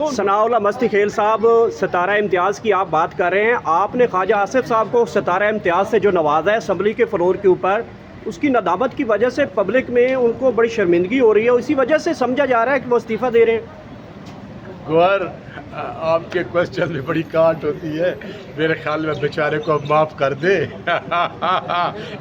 सनाउल्लाह मस्ती खेल साहब, सितारा इम्तियाज़ की आप बात कर रहे हैं। आपने ख्वाजा आसिफ साहब को सितारा इम्तियाज़ से जो नवाजा है असम्बली के फ्लोर के ऊपर, उसकी नदामत की वजह से पब्लिक में उनको बड़ी शर्मिंदगी हो रही है। इसी वजह से समझा जा रहा है कि वो इस्तीफ़ा दे रहे हैं। गौर, आपके क्वेश्चन में बड़ी काट होती है। मेरे ख्याल में बेचारे को अब माफ़ कर दे।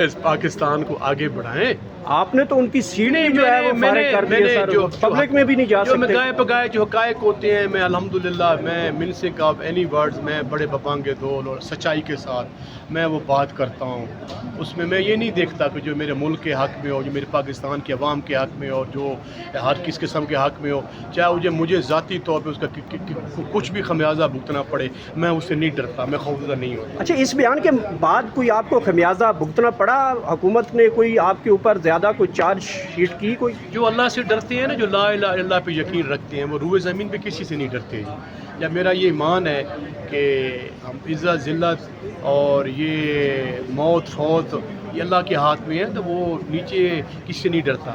इस पाकिस्तान को आगे बढ़ाएं। आपने तो उनकी सीट भी जो है वो फारिग कर दी है सर, पब्लिक में भी नहीं जा सकते। गाय पगाए जो हकायक होते हैं, मैं अल्हम्दुलिल्लाह मैं मिनसिक ऑफ एनी वर्ड्स में बड़े बपांगे दोल और सच्चाई के साथ मैं वो बात करता हूँ। उसमें मैं ये नहीं देखता कि जो मेरे मुल्क के हक़ में हो, जो मेरे पाकिस्तान के अवाम के हक़ में हो, जो हर किस किस्म के हक़ में हो, चाहे मुझे ज़ाती तौर पर उसका कुछ भी खमियाजा भुगतना पड़े, मैं उससे नहीं डरता, मैं खौफज़दा नहीं हूँ। अच्छा, इस बयान के बाद कोई आपको खमियाजा भुगतना पड़ा? हुकूमत ने कोई आपके ऊपर ज़्यादा कोई चार्ज शीट की? कोई जो अल्लाह से डरते हैं ना, जो ला इलाहा इल्लल्लाह पे यकीन रखते हैं, वो रूए ज़मीन पे किसी से नहीं डरते। या मेरा ये ईमान है कि हम इज़्ज़त ज़िल्लत और ये मौत फौत ये अल्लाह के हाथ में है, तो वो नीचे किसी से नहीं डरता।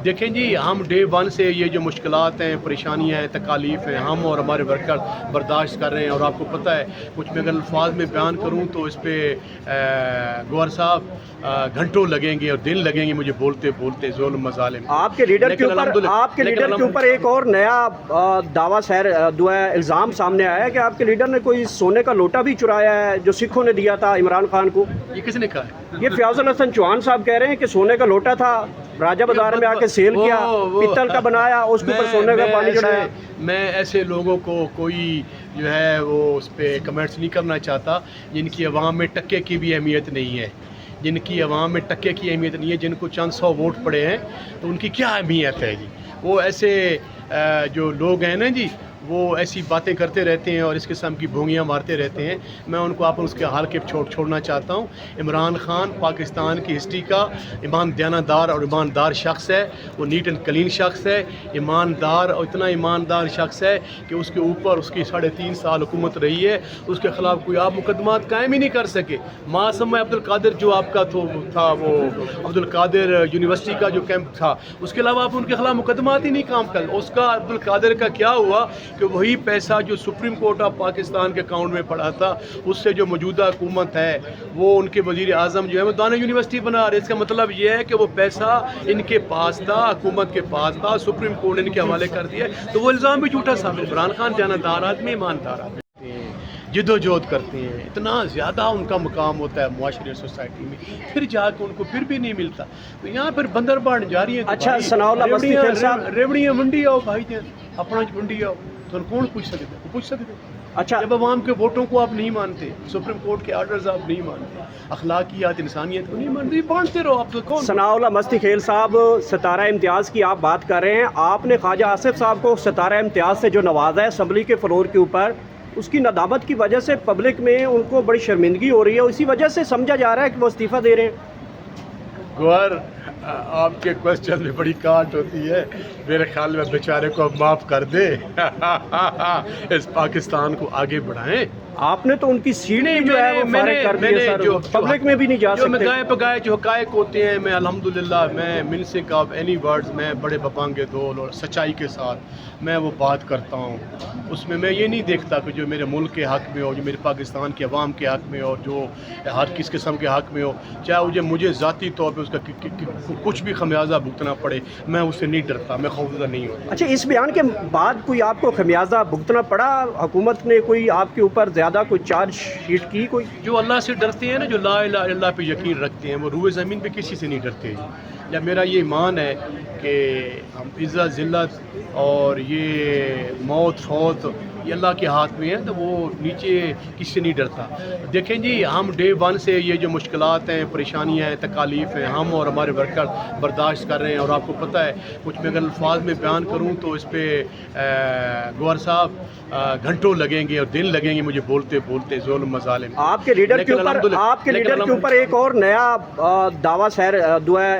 देखें जी, हम डे वन से ये जो मुश्किलात हैं, परेशानियाँ हैं, तकालीफ हैं, हम और हमारे वर्कर बर्दाश्त कर रहे हैं। और आपको पता है, कुछ मैं अगर अल्फाज में बयान करूँ तो इस पर गौहर साहब घंटों लगेंगे और दिन लगेंगे मुझे बोलते बोलते जुल्म मज़ालिम। आपके लीडर के ऊपर एक और नया दावा इल्ज़ाम सामने आया है कि आपके लीडर ने कोई सोने का लोटा भी चुराया है जो सिखों ने दिया था इमरान खान को। ये किसने कहा है? ये फयाजुल हसन चौहान साहब कह रहे हैं कि सोने का लोटा था, राजा बाजार में आके सेल किया, पीतल का बनाया, उसके ऊपर सोने का पानी चढ़ाया। मैं ऐसे लोगों को कोई जो है वो उस पर कमेंट्स नहीं करना चाहता जिनकी अवाम में टक्के की भी अहमियत नहीं है, जिनकी अवाम में टक्के की अहमियत नहीं है, जिनको चंद सौ वोट पड़े हैं, तो उनकी क्या अहमियत है जी। वो ऐसे जो लोग हैं ना जी, वो ऐसी बातें करते रहते हैं और इस किस्म की भोंगियाँ मारते रहते हैं। मैं उनको आप उसके हाल के छोड़ना चाहता हूँ। इमरान खान पाकिस्तान की हिस्ट्री का दयानतदार और ईमानदार शख्स है। वो नीट एंड क्लीन शख्स है, ईमानदार, और इतना ईमानदार शख्स है कि उसके ऊपर उसकी 3.5 साल हुकूमत रही है, उसके ख़िलाफ़ कोई आप मुकदमात कायम ही नहीं कर सके। मासूम अब्दुल कादिर जो आपका था, वो अब्दुल कादिर यूनिवर्सिटी का जो कैंप था, उसके अलावा आप उनके ख़िलाफ़ मुकदमात ही नहीं काम कर। उसका अब्दुल कादिर का क्या हुआ कि वही पैसा जो सुप्रीम कोर्ट ऑफ पाकिस्तान के अकाउंट में पड़ा था, उससे जो मौजूदा हुकूमत है वो उनके वज़ीर आज़म जो है वो दाना यूनिवर्सिटी बना रहे। इसका मतलब ये है कि वो पैसा इनके पास था, हुकूमत के पास था, सुप्रीम कोर्ट ने इनके हवाले कर दिया, तो वो इल्ज़ाम भी झूठा साबित। इमरान खान दयानतदार आदमी, ईमानदार आदमी, जिद्दोजहद करते हैं, इतना ज़्यादा उनका मुकाम होता है मुआशरे और सोसाइटी में, फिर जाकर उनको फिर भी नहीं मिलता, तो यहाँ फिर बंदर बाढ़ जारी है। अच्छा, सनाउल्लाह मस्ती खेल साहब, रेवड़ियाँ मंडी आओ भाई जान, अपना मंडी आओ, तो कौन पूछ सकते? अच्छा, जब अवाम के वोटों को आप नहीं मानते, सुप्रीम कोर्ट के आर्डर्स आप नहीं मानते, अखलाकियात इंसानियत को नहीं मानते, बांटते रहो। आप तो कौन? सनाउल्लाह मस्ती खेल साहब, सितारा इम्तियाज़ की आप बात कर रहे हैं। आपने ख्वाजा आसिफ साहब को सितारा इम्तियाज़ से जो नवाजा है असम्बली के फ्लोर के ऊपर, उसकी नदामत की वजह से पब्लिक में उनको बड़ी शर्मिंदगी हो रही है। इसी वजह से समझा जा रहा है कि वो इस्तीफ़ा दे रहे हैं। गौर, आपके क्वेश्चन में बड़ी काट होती है। मेरे ख्याल में बेचारे को अब माफ़ कर दे। इस पाकिस्तान को आगे बढ़ाएं। आपने तो उनकी सीट भी जो है वो फारिग कर दी है सर, पब्लिक में भी नहीं जा सकते। गाय पगाए जो हकायक होते हैं, मैं अल्हम्दुलिल्लाह मैं मिनसिक ऑफ एनी वर्ड्स में बड़े बपांगे दोल और सच्चाई के साथ मैं वो बात करता हूँ। उसमें मैं ये नहीं देखता कि जो मेरे मुल्क के हक़ में हो, जो मेरे पाकिस्तान के अवाम के हक़ में हो, जो हर किस किस्म के हक़ में हो, चाहे मुझे ज़ाती तौर पर उसका कुछ भी खमियाजा भुगतना पड़े, मैं उससे नहीं डरता, मैं खौफज़दा नहीं हूँ। अच्छा, इस बयान के बाद कोई आपको खमियाजा भुगतना पड़ा? हुकूमत ने कोई आपके ऊपर ज़्यादा कोई चार्ज शीट की? कोई जो अल्लाह से डरते हैं ना, जो ला इलाहा इल्लल्लाह पे यकीन रखते हैं, वो रूए ज़मीन पे किसी से नहीं डरते। या मेरा ये ईमान है कि हम इज़्ज़त ज़िल्लत और ये मौत फौत ये अल्लाह के हाथ में है, तो वो नीचे किसी से नहीं डरता। देखें जी, हम डे वन से ये जो मुश्किलात हैं, परेशानियाँ हैं, तकालीफ हैं, हम और हमारे वर्कर बर्दाश्त कर रहे हैं। और आपको पता है, कुछ मैं अगर अल्फाज में बयान करूँ तो इस पर गौहर साहब घंटों लगेंगे और दिन लगेंगे मुझे बोलते बोलते जुल्म मज़ालिम। आपके लीडर के ऊपर एक और नया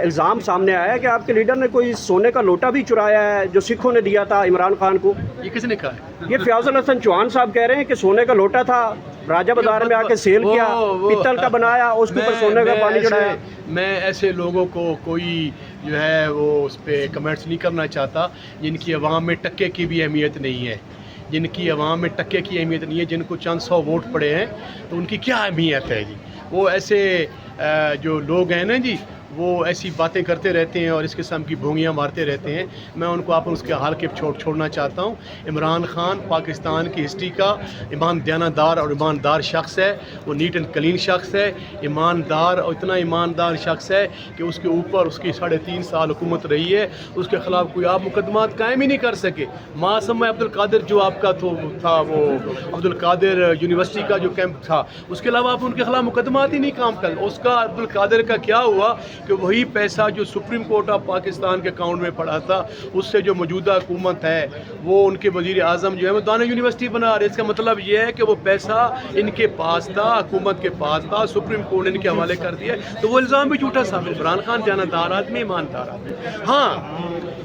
इल्ज़ाम सामने आया है कि आपके लीडर ने कोई सोने का लोटा भी चुराया है जो सिखों ने दिया था इमरान खान को। ये किसने कहा है? ये फयाजुल हसन चौहान साहब कह रहे हैं कि सोने का लोटा था, राजा बाजार में आके सेल किया, पीतल का बनाया, उसके ऊपर सोने का पानी चढ़ाया। मैं ऐसे लोगों को कोई जो है वो उस पर कमेंट्स नहीं करना चाहता जिनकी अवाम में टक्के की भी अहमियत नहीं है, جن کی عوام میں ٹکے کی اہمیت نہیں ہے، جن کو چند سو ووٹ پڑے ہیں، تو ان کی کیا اہمیت ہے جی؟ وہ ایسے جو لوگ ہیں نا جی، وہ ایسی باتیں کرتے رہتے ہیں اور اس قسم کی بھونگیاں مارتے رہتے ہیں. میں ان کو اس کے حال کے چھوڑنا چاہتا ہوں. عمران خان پاکستان کی ہسٹری کا دیانتدار اور ایماندار شخص ہے. وہ نیٹ اینڈ کلین شخص ہے، ایماندار، اور اتنا ایماندار شخص ہے کہ اس کے اوپر اس کی 3.5 سال حکومت رہی ہے، اس کے خلاف کوئی آپ مقدمات قائم ہی نہیں کر سکے. معصوم عبدالقادر جو آپ کا تھا، وہ عبدالقادر یونیورسٹی کا جو کیمپ تھا، اس کے علاوہ آپ ان کے خلاف مقدمات ہی نہیں کام کر. اس کا عبدالقادر کا کیا ہوا کہ وہی پیسہ جو سپریم کورٹ آف پاکستان کے اکاؤنٹ میں پڑا تھا، اس سے جو موجودہ حکومت ہے، وہ ان کے وزیر اعظم جو ہے وہ دانا یونیورسٹی بنا رہے. اس کا مطلب یہ ہے کہ وہ پیسہ ان کے پاس تھا، حکومت کے پاس تھا، سپریم کورٹ نے ان کے حوالے کر دیا. تو وہ الزام بھی جھوٹا ثابت. عمران خان دیانتدار آدمی، ایماندار آدمی. ہاں،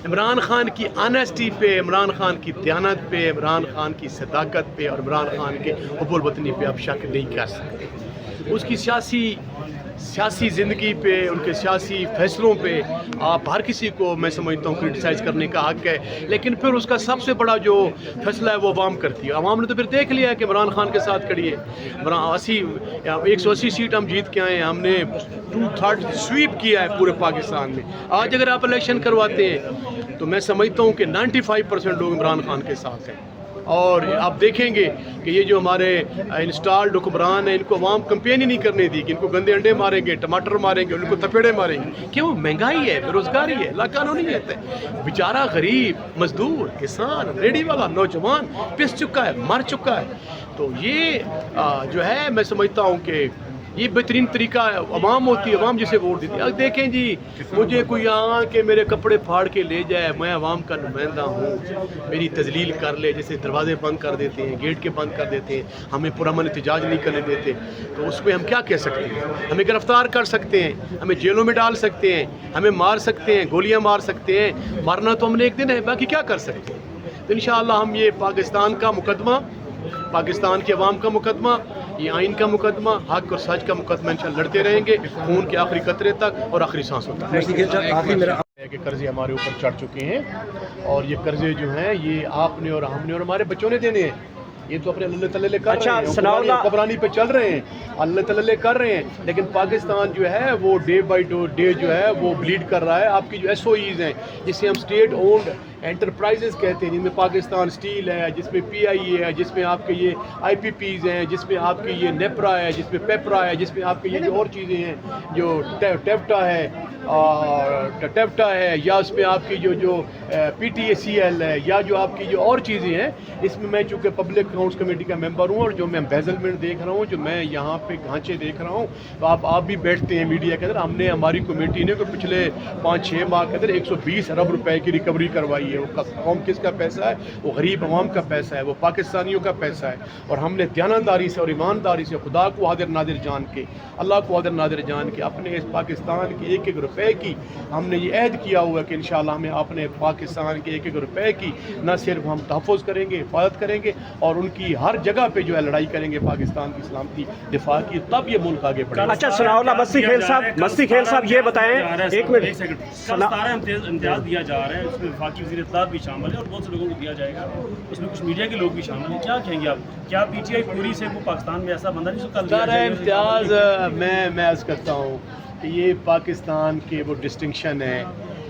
عمران خان کی آنیسٹی پہ، عمران خان کی دیانت پہ، عمران خان کی صداقت پہ اور عمران خان کے حب الوطنی پہ آپ شک نہیں کر سکتے. اس کی سیاسی زندگی پہ، ان کے سیاسی فیصلوں پہ آپ ہر کسی کو میں سمجھتا ہوں کرٹیسائز کرنے کا حق ہے، لیکن پھر اس کا سب سے بڑا جو فیصلہ ہے وہ عوام کرتی ہے. عوام نے تو پھر دیکھ لیا ہے کہ عمران خان کے ساتھ کھڑی ہے. 180 سیٹ ہم جیت کے آئے ہیں، ہم نے 2/3 سویپ کیا ہے پورے پاکستان میں. آج اگر آپ الیکشن کرواتے ہیں تو میں سمجھتا ہوں کہ 95% لوگ عمران خان کے ساتھ ہیں. اور آپ دیکھیں گے کہ یہ جو ہمارے انسٹالڈ حکمران ہیں، ان کو عوام کمپین ہی نہیں کرنے دی کہ ان کو گندے انڈے ماریں گے، ٹماٹر ماریں گے، ان کو تپیڑے ماریں گے. کیوں؟ مہنگائی ہے، بے روزگاری ہے، لا قانونیت ہے. بیچارہ غریب مزدور، کسان، ریڑھی والا، نوجوان پس چکا ہے، مر چکا ہے. تو یہ جو ہے میں سمجھتا ہوں کہ یہ بہترین طریقہ عوام ہوتی ہے، عوام جسے ووٹ دیتی ہے. اب دیکھیں جی، مجھے کوئی یہاں کہ میرے کپڑے پھاڑ کے لے جائے، میں عوام کا نمائندہ ہوں، میری تذلیل کر لے، جیسے دروازے بند کر دیتے ہیں، گیٹ کے بند کر دیتے ہیں، ہمیں پرامن احتجاج نہیں کرنے دیتے، تو اس پہ ہم کیا کہہ سکتے ہیں؟ ہمیں گرفتار کر سکتے ہیں، ہمیں جیلوں میں ڈال سکتے ہیں، ہمیں مار سکتے ہیں، گولیاں مار سکتے ہیں. مارنا تو ہم نے ایک دن ہے، باقی کیا کر سکتے ہیں؟ تو انشاءاللہ ہم یہ پاکستان کا مقدمہ، پاکستان کے عوام کا مقدمہ، یہ آئین کا مقدمہ، حق اور سچ کا مقدمہ انشاءاللہ لڑتے رہیں گے، خون کے آخری قطرے تک اور آخری سانسوں تک. کہ قرضے ہمارے اوپر چڑھ چکے ہیں، اور یہ قرضے جو ہیں یہ آپ نے اور ہم نے اور ہمارے بچوں نے دینے ہیں. یہ تو اپنے اللہ تعالیٰ کر رہے ہیں، حکمرانی پہ چل رہے ہیں، اللہ تعالیٰ کر رہے ہیں. لیکن پاکستان جو ہے وہ ڈے بائی ڈے جو ہے وہ بلیڈ کر رہا ہے. آپ کی جو SOEs ہیں، جسے ہم اسٹیٹ اونڈ انٹرپرائزز کہتے ہیں، جن میں پاکستان اسٹیل ہے، جس میں PIE ہے، جس میں آپ کے یہ IPPs ہیں، جس میں آپ کے یہ نیپرا ہے، جس میں پیپرا ہے، جس میں آپ کے یہ جو اور چیزیں ہیں، جو ٹیپٹا ہے، یا اس میں آپ کی جو PTACL ہے، یا جو آپ کی جو اور چیزیں ہیں. اس میں چونکہ پبلک اکاؤنٹس کمیٹی کا ممبر ہوں، اور جو میں امبیزلمنٹ دیکھ رہا ہوں، جو میں یہاں پہ ڈھانچے دیکھ رہا ہوں، تو آپ بھی بیٹھتے ہیں میڈیا کے اندر. ہم نے، ہماری کمیٹی نے پچھلے 5-6 ماہ کے اندر 120 ارب روپے کی ریکوری کروائی ہے. وہ قوم کس کا پیسہ ہے؟ وہ غریب عوام کا پیسہ ہے، وہ پاکستانیوں کا پیسہ ہے. اور ہم نے دیانتداری سے اور ایمانداری سے، خدا کو حاضر ناظر جان کے، اللہ کو حاضر ناظر جان کے، اپنے اس پاکستان کے 1-1 روپے کی ہم نے یہ عہد کیا ہوا ہے کہ انشاءاللہ ہمیں اپنے پاکستان کے 1-1 روپے کی نہ صرف ہم تحفظ کریں گے، حفاظت کریں گے، اور ان کی ہر جگہ پہ جو ہے لڑائی کریں گے پاکستان کی سلامتی دفاع کی، تب یہ ملک آگے بڑھے گا. اچھا، ثناء اللہ مستی خیل صاحب یہ بتائیں، ایک منٹ، 17 امتیاز دیا جا رہا ہے، اس میں وفاقی وزیر اطلاعات بھی شامل ہے اور بہت سے لوگوں کو دیا جائے گا، اس میں کچھ میڈیا کے لوگ بھی شامل ہیں. کیا کہیں گے آپ؟ کیا PTI پوری سے وہ پاکستان میں ایسا بندہ نہیں سکتا؟ 17 امتیاز میں عرض کرتا ہوں کہ یہ پاکستان کے وہ ڈسٹنکشن ہے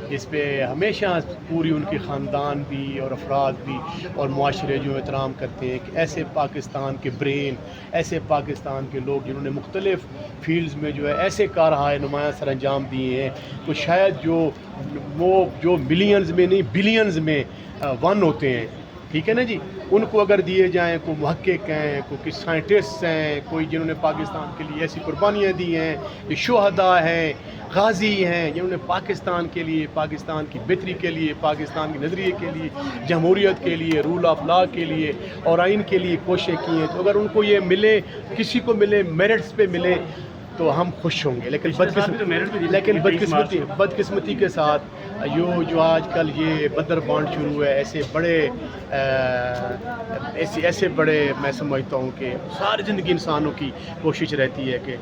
جس پہ ہمیشہ پوری ان کے خاندان بھی اور افراد بھی اور معاشرے جو احترام کرتے ہیں کہ ایسے پاکستان کے برین، ایسے پاکستان کے لوگ جنہوں نے مختلف فیلڈز میں جو ہے ایسے کارہائے نمایاں سر انجام دیے ہیں، تو شاید جو ملینز میں نہیں بلینز میں ون ہوتے ہیں، ٹھیک ہے نا جی، ان کو اگر دیے جائیں، کوئی محقق ہیں، کوئی سائنٹسٹ ہیں، کوئی جنہوں نے پاکستان کے لیے ایسی قربانیاں دی ہیں، جو شہداء ہیں، غازی ہیں، جنہوں نے پاکستان کے لیے، پاکستان کی بہتری کے لیے، پاکستان کے نظریے کے لیے، جمہوریت کے لیے، رول آف لا کے لیے اور آئین کے لیے کوششیں کی ہیں، تو اگر ان کو یہ ملے، کسی کو ملے، میرٹس پہ ملے، تو ہم خوش ہوں گے. لیکن بدقسمتی کے ساتھ جو آج کل یہ بدر بانڈ شروع ہے، ایسے بڑے میں سمجھتا ہوں کہ ساری زندگی انسانوں کی کوشش رہتی ہے کہ